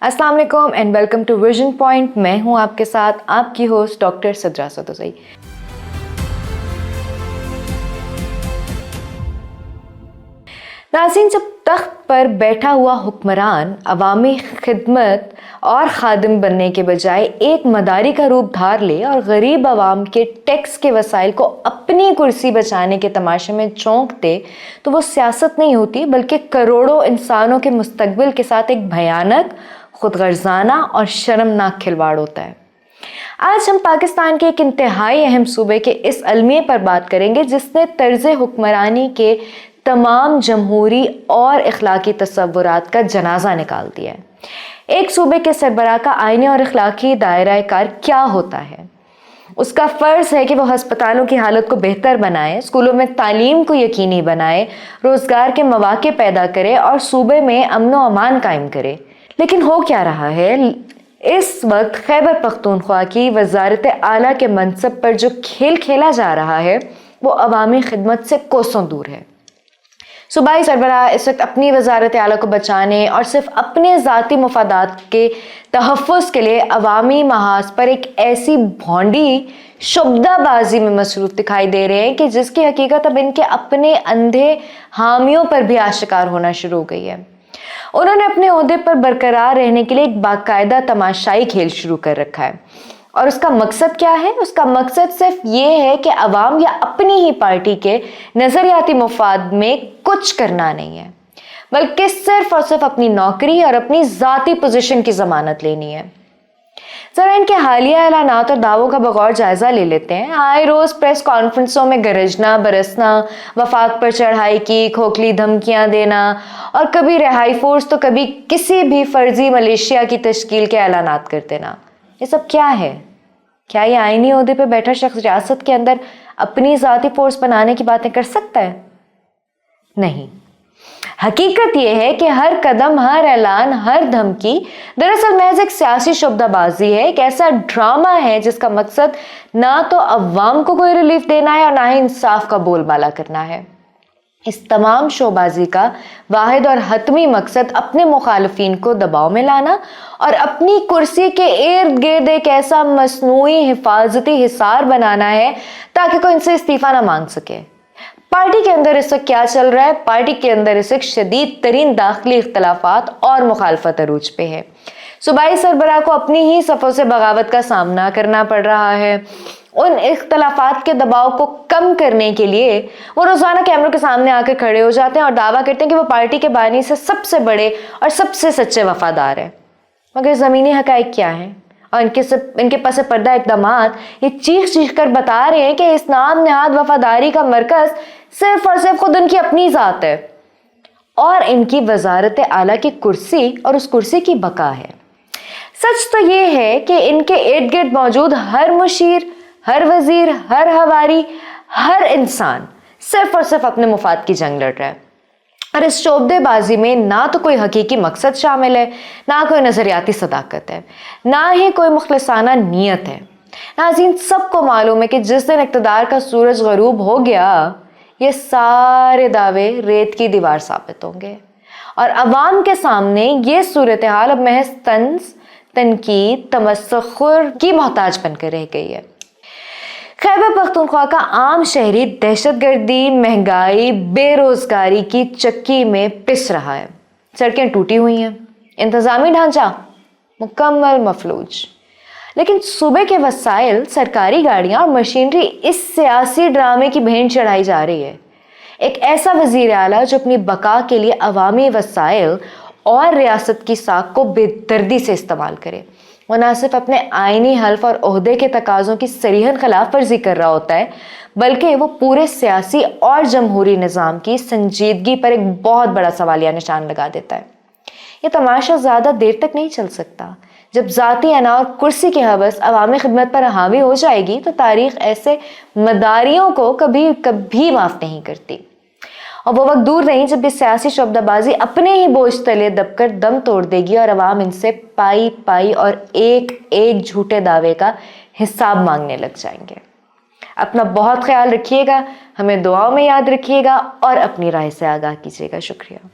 अस्सलाम वालेकुम and welcome to vision point. मैं हूं आपके साथ आपकी होस्ट डॉक्टर सदरा सदोज़ई। नाज़रीन, जब तख्त पर बैठा हुआ हुक्मरान अवामी खिदमत और खादिम बनने के बजाय एक मदारी का रूप धार ले और गरीब अवाम के टैक्स के वसाइल को अपनी कुर्सी बचाने के तमाशे में झोंक दे, तो वो सियासत नहीं होती बल्कि करोड़ों इंसानों के मुस्तकबिल के साथ एक भयानक, खुदगर्जाना और शर्मनाक खिलवाड़ होता है। आज हम पाकिस्तान के एक इंतहाई अहम सूबे के इस अलमिये पर बात करेंगे जिसने तर्ज हुक्मरानी के तमाम जमहूरी और इखलाकी तसव्वुरात का जनाजा निकाल दिया है। एक सूबे के सरबराह का आईनी और इखलाकी दायरा कार क्या होता है? उसका फ़र्ज़ है कि वो हस्पतालों की हालत को बेहतर बनाए, स्कूलों में तालीम को यकीनी बनाए, रोज़गार के मौक़े पैदा करे और सूबे में अमन व अमान कायम करे। लेकिन हो क्या रहा है? इस वक्त खैबर पख्तूनख्वा की वज़ारत आला के मनसब पर जो खेल खेला जा रहा है वो अवामी खिदमत से कोसों दूर है। सूबाई सरबराह इस वक्त अपनी वज़ारत आला को बचाने और सिर्फ अपने ज़ाती मफादात के तहफ़्फ़ुज़ के लिए अवामी महाज पर एक ऐसी भौंडी शुब्दाबाजी में मसरूफ़ दिखाई दे रहे हैं कि जिसकी हकीकत अब इनके अपने अंधे हामियों पर भी आशिकार होना शुरू हो गई है। उन्होंने अपने ओहदे पर बरकरार रहने के लिए एक बाकायदा तमाशाई खेल शुरू कर रखा है और उसका मकसद क्या है? उसका मकसद सिर्फ ये है कि अवाम या अपनी ही पार्टी के नज़रियाती मुफाद में कुछ करना नहीं है, बल्कि सिर्फ और सिर्फ अपनी नौकरी और अपनी ज़ाती पोजीशन की ज़मानत लेनी है। ज़रा इनके हालिया ऐलानात और दावों का बगौर जायज़ा ले लेते हैं। आए रोज़ प्रेस कॉन्फ्रेंसों में गरजना बरसना, वफाक पर चढ़ाई की खोखली धमकियां देना और कभी रिहाई फोर्स तो कभी किसी भी फर्जी मलेशिया की तश्कील के ऐलानात कर देना, ये सब क्या है? क्या ये आईनी ओहदे पे बैठा शख्स रियासत के अंदर अपनी ज़ाती फोर्स बनाने की बातें कर सकता है? नहीं। हकीकत यह है कि हर कदम, हर ऐलान, हर धमकी दरअसल महज एक सियासी शुब्दाबाजी है, एक ऐसा ड्रामा है जिसका मकसद ना तो अवाम को कोई रिलीफ देना है और ना ही इंसाफ का बोलबाला करना है। इस तमाम शोबाजी का वाहिद और हतमी मकसद अपने मुखालिफिन को दबाव में लाना और अपनी कुर्सी के इर्द गिर्द एक ऐसा मसनूई हिफाजती हिसार बनाना है ताकि कोई इनसे इस्तीफा ना मांग सके। पार्टी के अंदर इस वक्त क्या चल रहा है? पार्टी के अंदर इस वक्त शदीद तरीन दाखिली इख्तलाफात और मुखालफत अरूज पे है। सूबाई सरबराह को अपनी ही सफ़ों से बगावत का सामना करना पड़ रहा है। उन इख्तलाफात के दबाव को कम करने के लिए वो रोज़ाना कैमरों के सामने आकर खड़े हो जाते हैं और दावा करते हैं कि वो पार्टी के बानी से सबसे बड़े और सबसे सच्चे वफादार हैं। मगर ज़मीनी हक़ाइक़ क्या हैं? और इनके पस पर्दा इक़दामात ये चीख चीख कर बता रहे हैं कि इस नाम नहाद वफादारी का मरकज़ सिर्फ और सिर्फ खुद उनकी अपनी ज़ात है और इनकी वज़ारत आला की कुर्सी और उस कुर्सी की बका है। सच तो ये है कि इनके इर्द गिर्द मौजूद हर मुशीर, हर वज़ीर, हर हवारी, हर इंसान सिर्फ और सिर्फ अपने मुफाद की जंग लड़ रहा है और इस शोबदेबाजी में ना तो कोई हकीकी मकसद शामिल है, ना कोई नज़रियाती सदाकत है, ना ही कोई मुखलिसाना नीयत है। नाज़रीन, सबको मालूम है कि जिस दिन इक़्तिदार का सूरज गरूब हो गया ये सारे दावे रेत की दीवार साबित होंगे और अवाम के सामने ये सूरत हाल अब महज तंज, तनकीद, तमस्खुर की मोहताज बनकर रह गई है। खैबर पख्तूनख्वा का आम शहरी दहशतगर्दी, महंगाई, बेरोजगारी की चक्की में पिस रहा है। सड़कें टूटी हुई हैं, इंतजामी ढांचा मुकम्मल मफलूज, लेकिन सूबे के वसाइल, सरकारी गाड़ियां और मशीनरी इस सियासी ड्रामे की भेंट चढ़ाई जा रही है। एक ऐसा वजीर आला जो अपनी बका के लिए अवामी वसाइल और रियासत की साख को बेदर्दी से इस्तेमाल करे, वो न सिर्फ अपने आईनी हल्फ और ओहदे के तकाज़ों की सरीहन खिलाफ वर्जी कर रहा होता है, बल्कि वो पूरे सियासी और जमहूरी निज़ाम की संजीदगी पर एक बहुत बड़ा सवालिया निशान लगा देता है। ये तमाशा ज़्यादा देर तक नहीं चल सकता। जब ज़ाती अना और कुर्सी की हवस अवामी खिदमत पर हावी हो जाएगी तो तारीख़ ऐसे मदारियों को कभी कभी माफ़ नहीं करती और वो वक्त दूर नहीं जब ये सियासी शब्दाबाजी अपने ही बोझ तले दबकर दम तोड़ देगी और अवाम इनसे पाई पाई और एक एक झूठे दावे का हिसाब मांगने लग जाएंगे। अपना बहुत ख्याल रखिएगा, हमें दुआओं में याद रखिएगा और अपनी राय से आगाह कीजिएगा। शुक्रिया।